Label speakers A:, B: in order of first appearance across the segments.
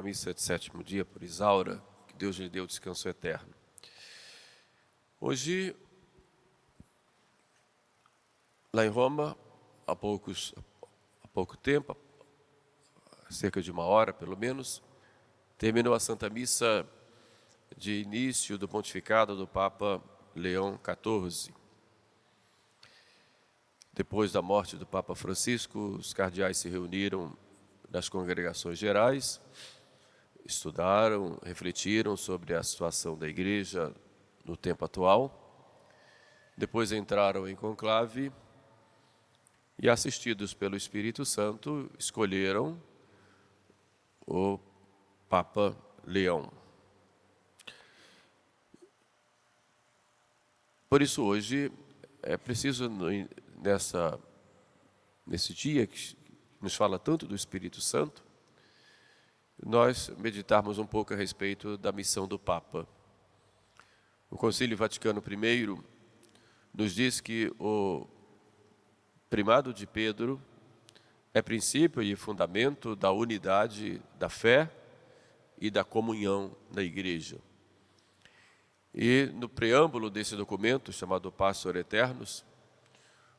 A: missa de sétimo dia por Isaura, que Deus lhe deu descanso eterno. Hoje, lá em Roma, há pouco tempo, cerca de 1 hora pelo menos, terminou a Santa Missa de início do pontificado do Papa Leão XIV. Depois da morte do Papa Francisco, os cardeais se reuniram nas congregações gerais, estudaram, refletiram sobre a situação da Igreja no tempo atual. Depois entraram em conclave e, assistidos pelo Espírito Santo, escolheram o Papa Leão. Por isso, hoje, é preciso, nesse dia que nos fala tanto do Espírito Santo, nós meditarmos um pouco a respeito da missão do Papa. O Concílio Vaticano I nos diz que o primado de Pedro é princípio e fundamento da unidade da fé e da comunhão da Igreja. E no preâmbulo desse documento, chamado Pastor Aeternus,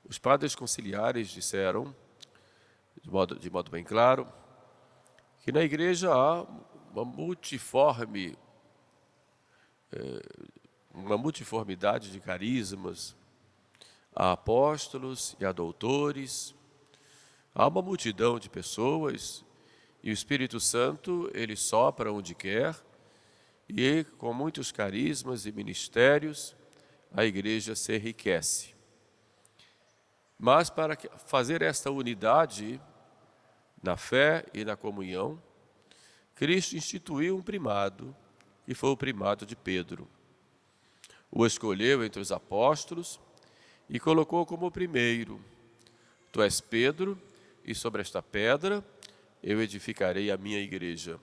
A: os padres conciliares disseram, de modo bem claro, que na Igreja há uma multiformidade de carismas, há apóstolos e há doutores, há uma multidão de pessoas e o Espírito Santo, ele sopra onde quer e com muitos carismas e ministérios a Igreja se enriquece. Mas para fazer esta unidade na fé e na comunhão, Cristo instituiu um primado, que foi o primado de Pedro. O escolheu entre os apóstolos e colocou como primeiro: Tu és Pedro, e sobre esta pedra eu edificarei a minha igreja.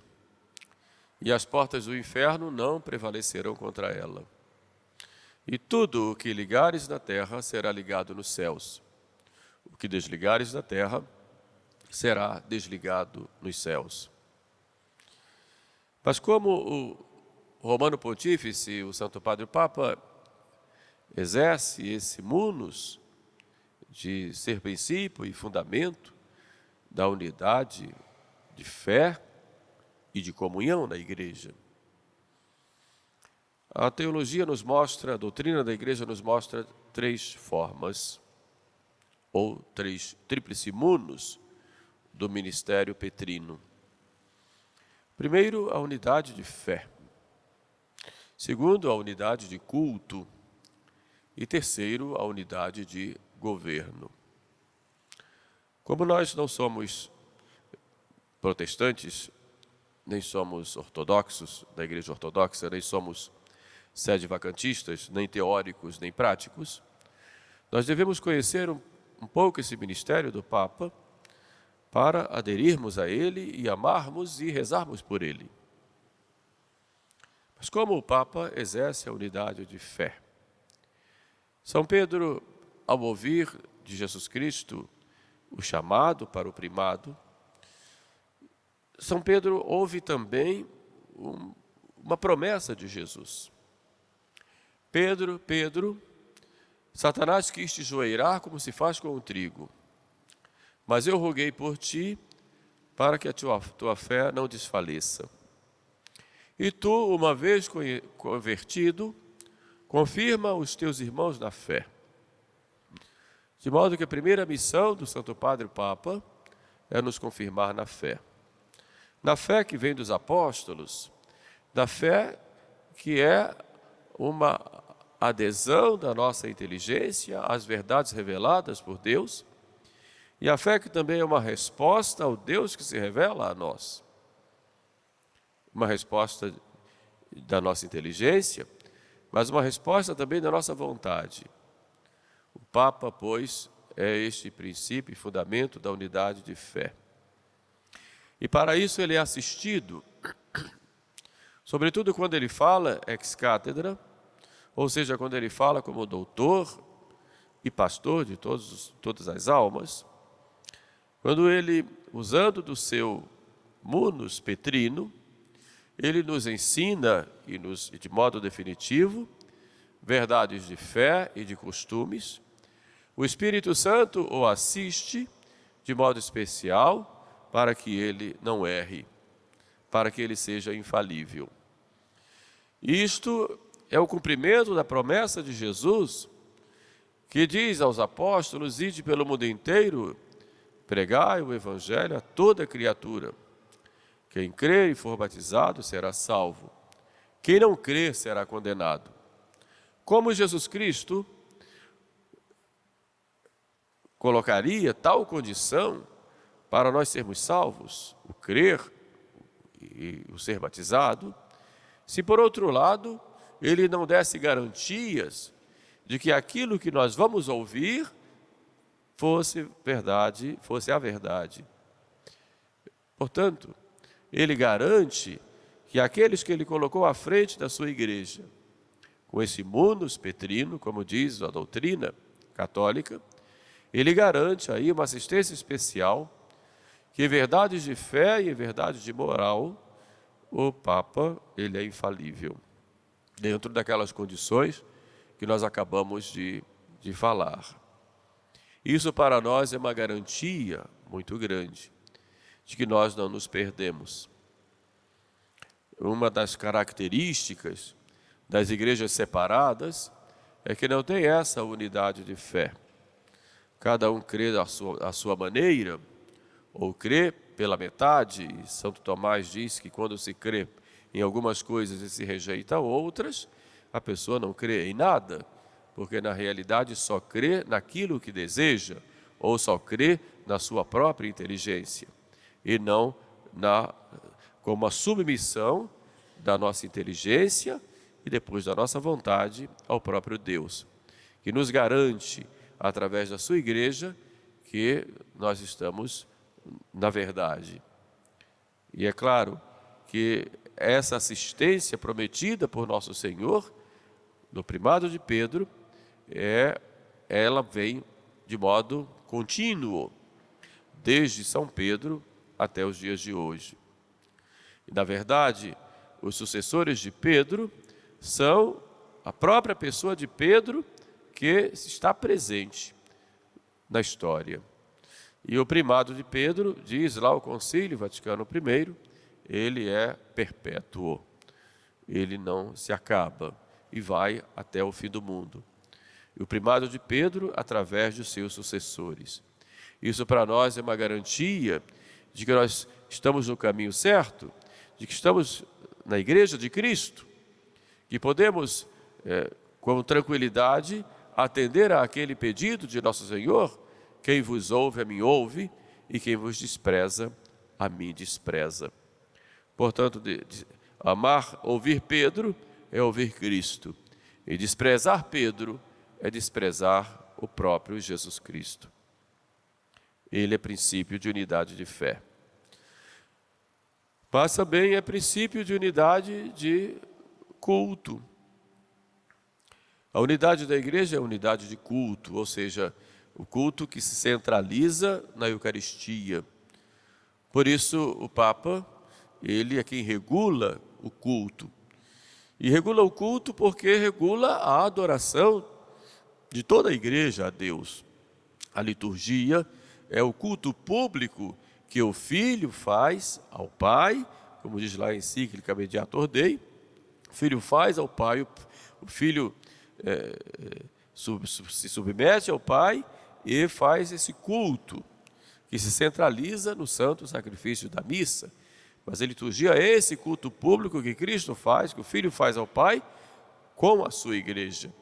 A: E as portas do inferno não prevalecerão contra ela. E tudo o que ligares na terra será ligado nos céus. O que desligares na terra será desligado nos céus. Mas como o Romano Pontífice, o Santo Padre Papa, exerce esse munus de ser princípio e fundamento da unidade de fé e de comunhão na Igreja. A teologia nos mostra, a doutrina da Igreja nos mostra 3 formas, ou 3 tríplice munus do ministério petrino. Primeiro, a unidade de fé. Segundo, a unidade de culto. E terceiro, a unidade de governo. Como nós não somos protestantes, nem somos ortodoxos, da Igreja Ortodoxa, nem somos sede-vacantistas, nem teóricos, nem práticos, nós devemos conhecer um pouco esse ministério do Papa para aderirmos a ele e amarmos e rezarmos por ele. Mas como o Papa exerce a unidade de fé? São Pedro, ao ouvir de Jesus Cristo o chamado para o primado, São Pedro ouve também uma promessa de Jesus. Pedro, Pedro, Satanás quis te joeirar como se faz com o trigo, mas eu roguei por ti para que a tua fé não desfaleça. E tu, uma vez convertido, confirma os teus irmãos na fé. De modo que a primeira missão do Santo Padre Papa é nos confirmar na fé. Na fé que vem dos apóstolos, na fé que é uma adesão da nossa inteligência às verdades reveladas por Deus, e a fé que também é uma resposta ao Deus que se revela a nós. Uma resposta da nossa inteligência, mas uma resposta também da nossa vontade. O Papa, pois, é este princípio e fundamento da unidade de fé. E para isso ele é assistido, sobretudo quando ele fala ex cátedra, ou seja, quando ele fala como doutor e pastor de todas as almas, quando ele, usando do seu munus petrino, ele nos ensina, e de modo definitivo, verdades de fé e de costumes. O Espírito Santo o assiste de modo especial para que ele não erre, para que ele seja infalível. Isto é o cumprimento da promessa de Jesus, que diz aos apóstolos: ide pelo mundo inteiro, pregai o evangelho a toda criatura. Quem crer e for batizado será salvo. Quem não crer será condenado. Como Jesus Cristo colocaria tal condição para nós sermos salvos, o crer e o ser batizado, se por outro lado ele não desse garantias de que aquilo que nós vamos ouvir fosse verdade, fosse a verdade. Portanto, ele garante que aqueles que ele colocou à frente da sua igreja, com esse munus petrino, como diz a doutrina católica, ele garante aí uma assistência especial, que em verdades de fé e em verdades de moral, o Papa, ele é infalível, dentro daquelas condições que nós acabamos de falar. Isso para nós é uma garantia muito grande de que nós não nos perdemos. Uma das características das igrejas separadas é que não tem essa unidade de fé. Cada um crê à sua maneira, ou crê pela metade. Santo Tomás diz que quando se crê em algumas coisas e se rejeita outras, a pessoa não crê em nada, porque na realidade só crê naquilo que deseja, ou só crê na sua própria inteligência, e não como a submissão da nossa inteligência e depois da nossa vontade ao próprio Deus, que nos garante, através da sua igreja, que nós estamos na verdade. E é claro que essa assistência prometida por nosso Senhor, no primado de Pedro, ela vem de modo contínuo, desde São Pedro até os dias de hoje. E, na verdade, os sucessores de Pedro são a própria pessoa de Pedro que está presente na história. E o primado de Pedro, diz lá o Concílio Vaticano I, ele é perpétuo, ele não se acaba e vai até o fim do mundo. E o primado de Pedro através de seus sucessores. Isso para nós é uma garantia de que nós estamos no caminho certo, de que estamos na Igreja de Cristo, que podemos, com tranquilidade, atender àquele pedido de nosso Senhor: quem vos ouve, a mim ouve, e quem vos despreza, a mim despreza. Portanto, ouvir Pedro é ouvir Cristo, e desprezar Pedro é desprezar o próprio Jesus Cristo. Ele é princípio de unidade de fé. Mas também é princípio de unidade de culto. A unidade da igreja é a unidade de culto, ou seja, o culto que se centraliza na Eucaristia. Por isso, o Papa, ele é quem regula o culto. E regula o culto porque regula a adoração de toda a igreja a Deus. A liturgia é o culto público que o Filho faz ao Pai, como diz lá em encíclica Mediator Dei. O Filho faz ao Pai, o Filho se submete ao Pai e faz esse culto que se centraliza no santo sacrifício da missa. Mas a liturgia é esse culto público que Cristo faz, que o Filho faz ao Pai, com a sua igreja.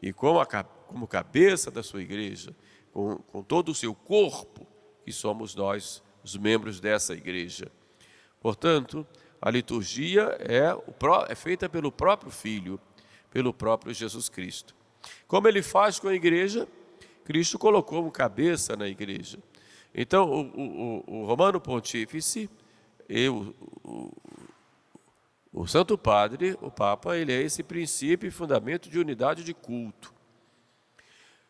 A: E como cabeça da sua igreja, com todo o seu corpo, que somos nós, os membros dessa igreja. Portanto, a liturgia é feita pelo próprio Filho, pelo próprio Jesus Cristo. Como ele faz com a igreja, Cristo colocou como cabeça na igreja. Então, o Romano Pontífice e o Santo Padre, o Papa, ele é esse princípio e fundamento de unidade de culto.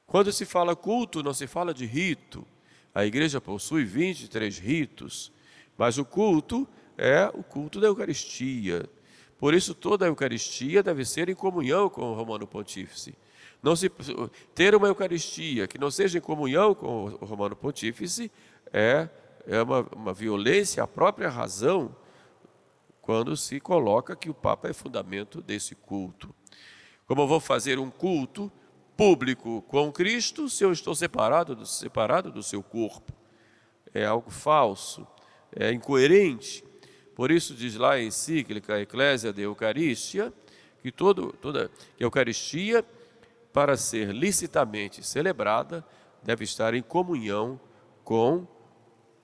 A: Quando se fala culto, não se fala de rito. A igreja possui 23 ritos, mas o culto é o culto da Eucaristia. Por isso, toda a Eucaristia deve ser em comunhão com o Romano Pontífice. Não se, ter uma Eucaristia que não seja em comunhão com o Romano Pontífice é uma violência à própria razão, quando se coloca que o Papa é fundamento desse culto. Como eu vou fazer um culto público com Cristo se eu estou separado do seu corpo? É algo falso, é incoerente. Por isso diz lá a encíclica Ecclesia de Eucaristia, que toda Eucaristia, para ser licitamente celebrada, deve estar em comunhão com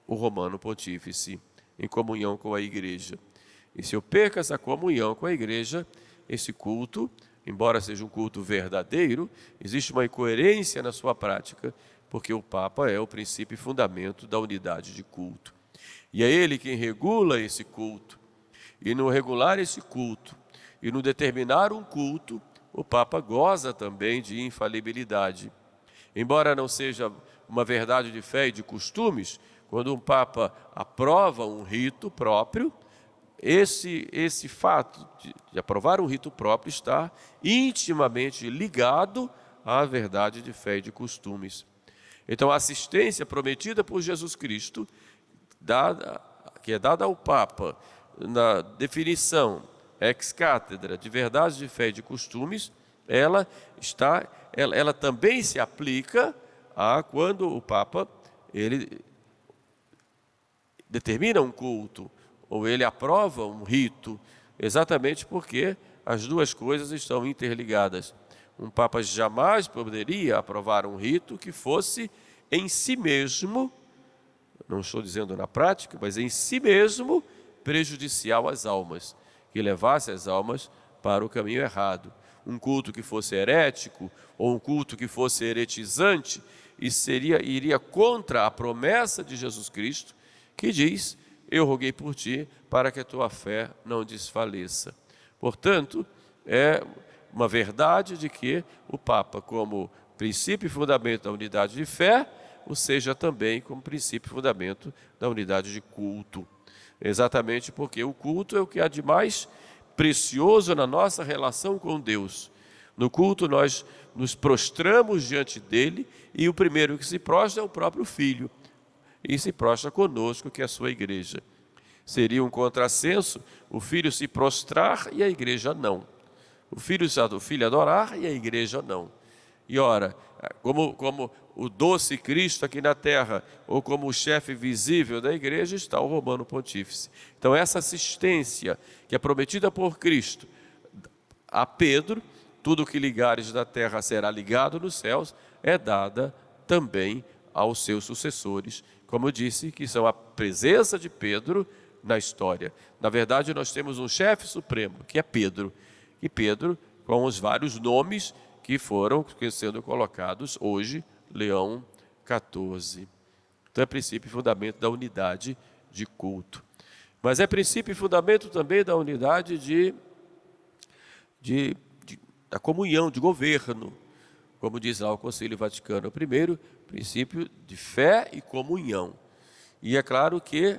A: o Romano Pontífice, em comunhão com a Igreja. E se eu perco essa comunhão com a Igreja, esse culto, embora seja um culto verdadeiro, existe uma incoerência na sua prática, porque o Papa é o princípio e fundamento da unidade de culto. E é ele quem regula esse culto. E no regular esse culto, e no determinar um culto, o Papa goza também de infalibilidade. Embora não seja uma verdade de fé e de costumes, quando um Papa aprova um rito próprio, esse fato de aprovar um rito próprio está intimamente ligado à verdade de fé e de costumes. Então, a assistência prometida por Jesus Cristo, que é dada ao Papa na definição ex cátedra de verdades de fé e de costumes, ela também se aplica a quando o Papa ele determina um culto ou ele aprova um rito, exatamente porque as duas coisas estão interligadas. Um Papa jamais poderia aprovar um rito que fosse em si mesmo, não estou dizendo na prática, mas em si mesmo prejudicial às almas, que levasse as almas para o caminho errado. Um culto que fosse herético ou um culto que fosse heretizante iria contra a promessa de Jesus Cristo, que diz: eu roguei por ti para que a tua fé não desfaleça. Portanto, é uma verdade de que o Papa, como princípio e fundamento da unidade de fé, o seja também como princípio e fundamento da unidade de culto. Exatamente porque o culto é o que há de mais precioso na nossa relação com Deus. No culto nós nos prostramos diante dele e o primeiro que se prostra é o próprio Filho. E se prostra conosco, que é a sua igreja. Seria um contrassenso o Filho se prostrar e a igreja não. O Filho adorar e a igreja não. E ora, como o doce Cristo aqui na terra, ou como o chefe visível da igreja, está o Romano Pontífice. Então essa assistência que é prometida por Cristo a Pedro, tudo que ligares na terra será ligado nos céus, é dada também aos seus sucessores, como eu disse, que são a presença de Pedro na história. Na verdade, nós temos um chefe supremo, que é Pedro. E Pedro, com os vários nomes que foram sendo colocados hoje, Leão XIV. Então é princípio e fundamento da unidade de culto. Mas é princípio e fundamento também da unidade da comunhão, de governo. Como diz lá o Concílio Vaticano I, princípio de fé e comunhão. E é claro que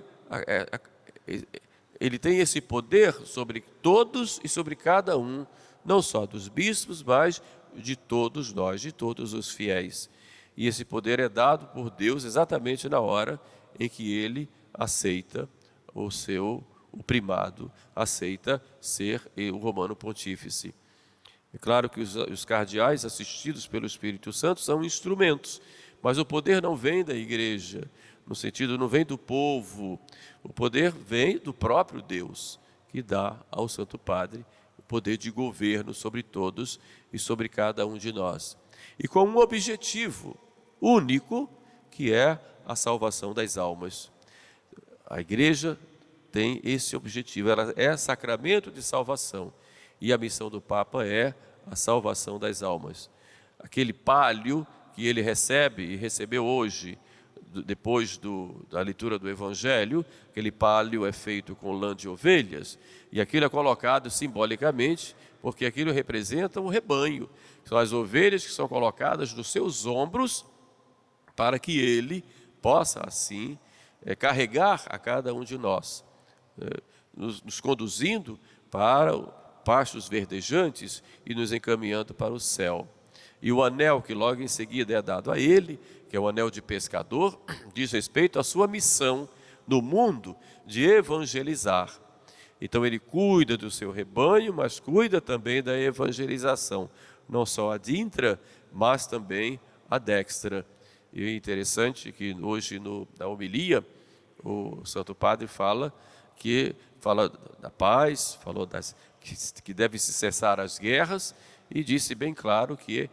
A: ele tem esse poder sobre todos e sobre cada um, não só dos bispos, mas de todos nós, de todos os fiéis. E esse poder é dado por Deus exatamente na hora em que ele aceita o primado, aceita ser o Romano Pontífice. É claro que os cardeais assistidos pelo Espírito Santo são instrumentos, mas o poder não vem da igreja, no sentido não vem do povo, o poder vem do próprio Deus, que dá ao Santo Padre o poder de governo sobre todos e sobre cada um de nós. E com um objetivo único, que é a salvação das almas. A igreja tem esse objetivo, ela é sacramento de salvação. E a missão do Papa é a salvação das almas. Aquele palio que ele recebe e recebeu hoje, depois da leitura do Evangelho, aquele palio é feito com lã de ovelhas, e aquilo é colocado simbolicamente, porque aquilo representa um rebanho. São as ovelhas que são colocadas nos seus ombros, para que ele possa, assim, carregar a cada um de nós. nos conduzindo para pastos verdejantes e nos encaminhando para o céu. E o anel que logo em seguida é dado a ele, que é o anel de pescador, diz respeito à sua missão no mundo de evangelizar. Então ele cuida do seu rebanho, mas cuida também da evangelização, não só a dintra, mas também a dextra. E é interessante que hoje na homilia, o Santo Padre fala da paz, falou que deve se cessar as guerras, e disse bem claro que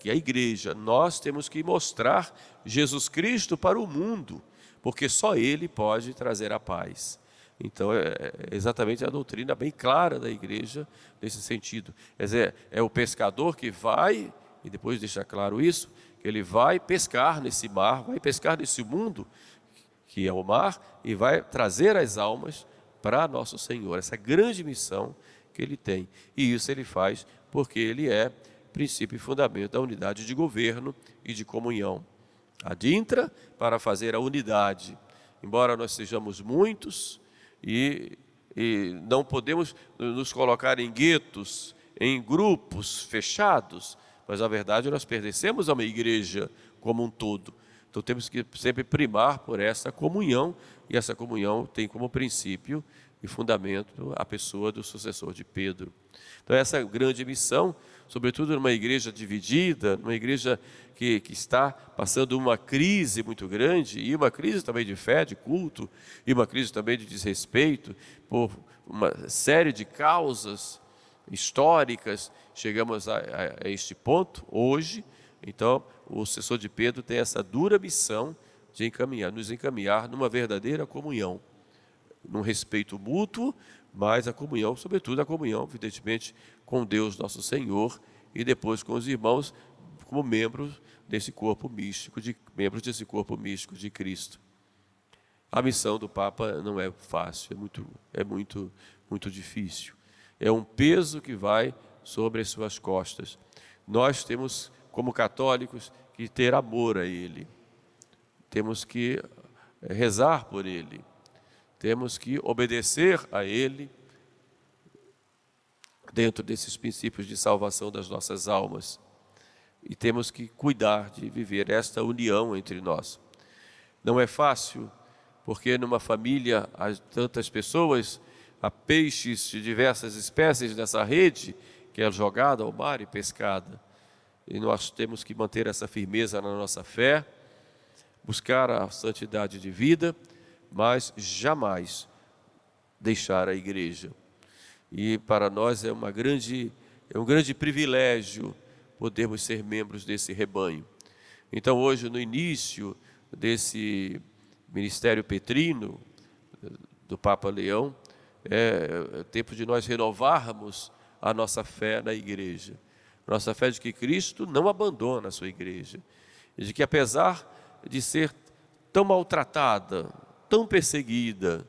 A: a igreja, nós temos que mostrar Jesus Cristo para o mundo, porque só Ele pode trazer a paz. Então é exatamente a doutrina bem clara da igreja nesse sentido. Quer dizer, é o pescador que vai, e depois deixa claro isso, que ele vai pescar nesse mar, vai pescar nesse mundo, que é o mar, e vai trazer as almas para nosso Senhor. Essa grande missão que ele tem. E isso ele faz porque ele é princípio e fundamento da unidade de governo e de comunhão. Adintra para fazer a unidade. Embora nós sejamos muitos e não podemos nos colocar em guetos, em grupos fechados, mas na verdade nós pertencemos a uma igreja como um todo. Então temos que sempre primar por essa comunhão, e essa comunhão tem como princípio e fundamento a pessoa do sucessor de Pedro. Então essa grande missão, sobretudo numa igreja dividida, numa igreja que está passando uma crise muito grande, e uma crise também de fé, de culto, e uma crise também de desrespeito, por uma série de causas históricas, chegamos a este ponto hoje. Então o sucessor de Pedro tem essa dura missão de nos encaminhar numa verdadeira comunhão, num respeito mútuo, mas a comunhão, sobretudo a comunhão, evidentemente, com Deus nosso Senhor, e depois com os irmãos, como membros desse corpo místico, de Cristo. A missão do Papa não é fácil, é muito difícil. É um peso que vai sobre as suas costas. Nós temos, como católicos, que ter amor a Ele. Temos que rezar por Ele. Temos que obedecer a Ele dentro desses princípios de salvação das nossas almas. E temos que cuidar de viver esta união entre nós. Não é fácil, porque numa família há tantas pessoas, há peixes de diversas espécies nessa rede, que é jogada ao mar e pescada. E nós temos que manter essa firmeza na nossa fé, buscar a santidade de vida, mas jamais deixar a igreja. E para nós é um grande privilégio podermos ser membros desse rebanho. Então hoje, no início desse ministério petrino do Papa Leão, é tempo de nós renovarmos a nossa fé na igreja. Nossa fé de que Cristo não abandona a sua igreja. E de que apesar de ser tão maltratada, tão perseguida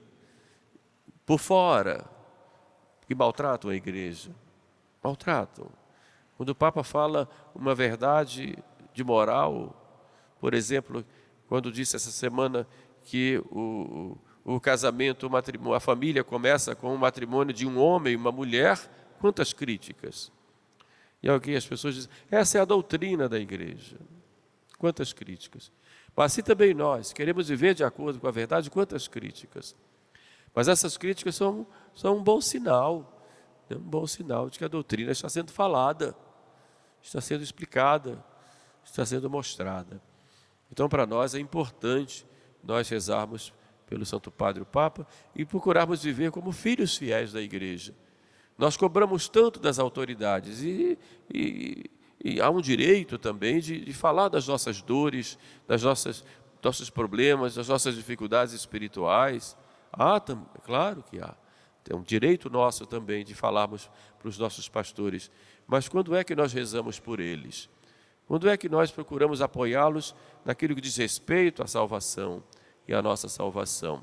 A: por fora, que maltratam a igreja, maltratam. Quando o Papa fala uma verdade de moral, por exemplo, quando disse essa semana que o casamento, a família começa com o matrimônio de um homem e uma mulher, quantas críticas. E alguém, as pessoas dizem, essa é a doutrina da igreja. Quantas críticas. Mas assim também nós, queremos viver de acordo com a verdade, quantas críticas. Mas essas críticas são um bom sinal, um bom sinal de que a doutrina está sendo falada, está sendo explicada, está sendo mostrada. Então, para nós é importante nós rezarmos pelo Santo Padre o Papa e procurarmos viver como filhos fiéis da igreja. Nós cobramos tanto das autoridades e há um direito também de falar das nossas dores, nossos problemas, das nossas dificuldades espirituais. Claro que há. É um direito nosso também de falarmos para os nossos pastores. Mas quando é que nós rezamos por eles? Quando é que nós procuramos apoiá-los naquilo que diz respeito à salvação e à nossa salvação?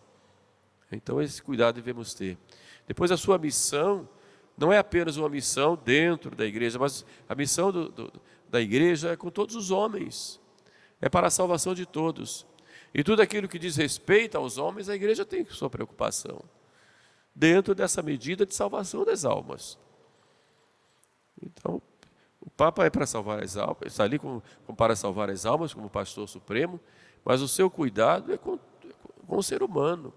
A: Então esse cuidado devemos ter. Depois a sua missão não é apenas uma missão dentro da igreja, mas a missão da igreja é com todos os homens. É para a salvação de todos. E tudo aquilo que diz respeito aos homens, a igreja tem sua preocupação. dentro dessa medida de salvação das almas. Então, o Papa é para salvar as almas, está ali para salvar as almas como pastor supremo, mas o seu cuidado é com o ser humano.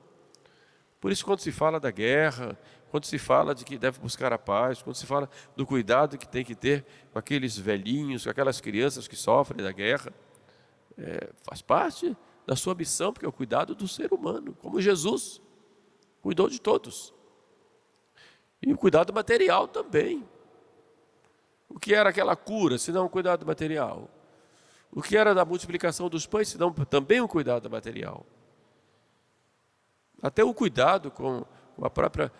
A: Por isso, quando se fala da guerra, quando se fala de que deve buscar a paz, quando se fala do cuidado que tem que ter com aqueles velhinhos, com aquelas crianças que sofrem da guerra, faz parte da sua missão, porque é o cuidado do ser humano, como Jesus cuidou de todos. E o cuidado material também. O que era aquela cura, se não um cuidado material? O que era da multiplicação dos pães, se não também um cuidado material? Até o cuidado com a própria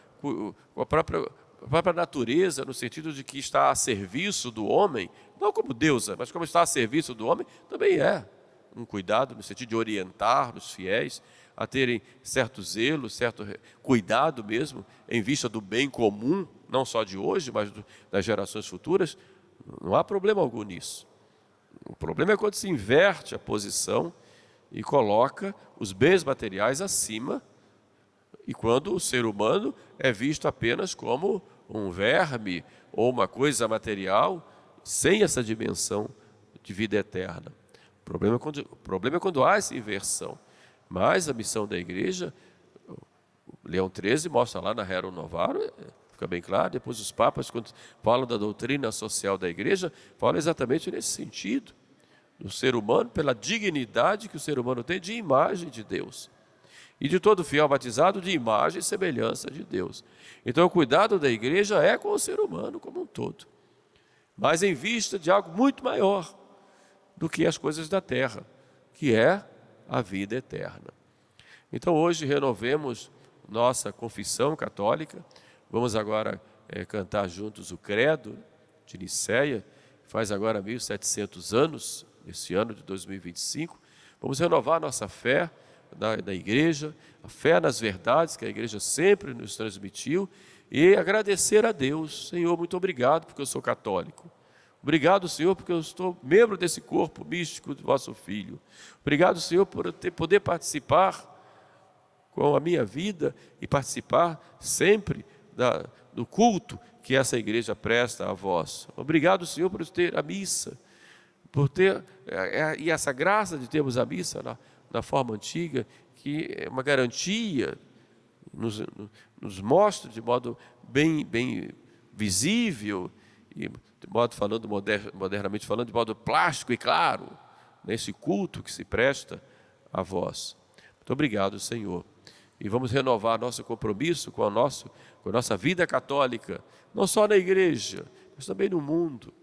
A: natureza, no sentido de que está a serviço do homem, não como deusa, mas como está a serviço do homem, também é um cuidado no sentido de orientar os fiéis a terem certo zelo, certo cuidado mesmo, em vista do bem comum, não só de hoje, mas das gerações futuras. Não há problema algum nisso. O problema é quando se inverte a posição e coloca os bens materiais acima, e quando o ser humano é visto apenas como um verme ou uma coisa material, sem essa dimensão de vida eterna. O problema é quando há essa inversão. Mas a missão da igreja, Leão XIII mostra lá na Rerum Novarum, fica bem claro. Depois os papas, quando falam da doutrina social da igreja, falam exatamente nesse sentido, do ser humano, pela dignidade que o ser humano tem de imagem de Deus. E de todo fiel batizado de imagem e semelhança de Deus. Então o cuidado da igreja é com o ser humano como um todo, mas em vista de algo muito maior do que as coisas da terra, que é a vida eterna. Então hoje renovemos nossa confissão católica. Vamos agora cantar juntos o credo de Nicéia, faz agora 1700 anos, esse ano de 2025. Vamos renovar nossa fé da igreja, a fé nas verdades que a igreja sempre nos transmitiu, e agradecer a Deus. Senhor, muito obrigado porque eu sou católico. Obrigado, Senhor, porque eu estou membro desse corpo místico do vosso Filho. Obrigado, Senhor, por poder participar com a minha vida e participar sempre do culto que essa igreja presta a vós. Obrigado, Senhor, por ter a missa, por ter e essa graça de termos a missa na forma antiga, que é uma garantia, nos mostra de modo bem visível, e de modo falando modernamente falando, de modo plástico e claro, nesse culto que se presta a vós. Muito obrigado, Senhor. E vamos renovar nosso compromisso com a nossa vida católica, não só na igreja, mas também no mundo.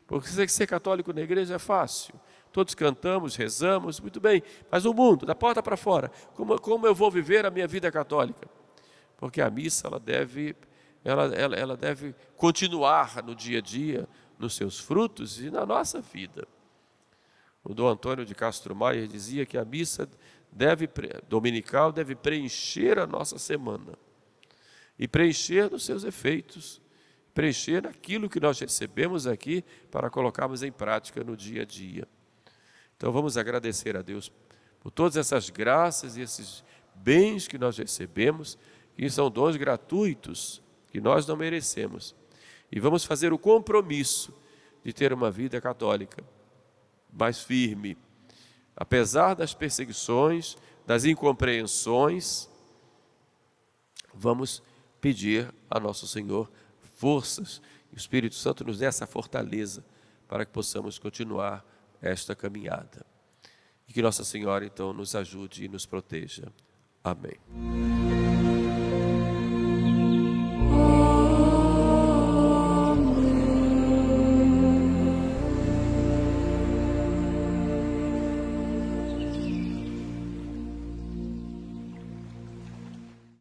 A: Porque ser católico na igreja é fácil. Todos cantamos, rezamos, muito bem. Mas o mundo, da porta para fora, como eu vou viver a minha vida católica? Porque a missa, ela deve continuar no dia a dia, nos seus frutos e na nossa vida. O Dom Antônio de Castro Maia dizia que a missa dominical deve preencher a nossa semana. E preencher nos seus efeitos. Preencher aquilo que nós recebemos aqui para colocarmos em prática no dia a dia. Então vamos agradecer a Deus por todas essas graças e esses bens que nós recebemos, que são dons gratuitos, que nós não merecemos. E vamos fazer o compromisso de ter uma vida católica mais firme, apesar das perseguições, das incompreensões. Vamos pedir a nosso Senhor forças, e o Espírito Santo nos dê essa fortaleza para que possamos continuar esta caminhada. E que Nossa Senhora, então, nos ajude e nos proteja. Amém.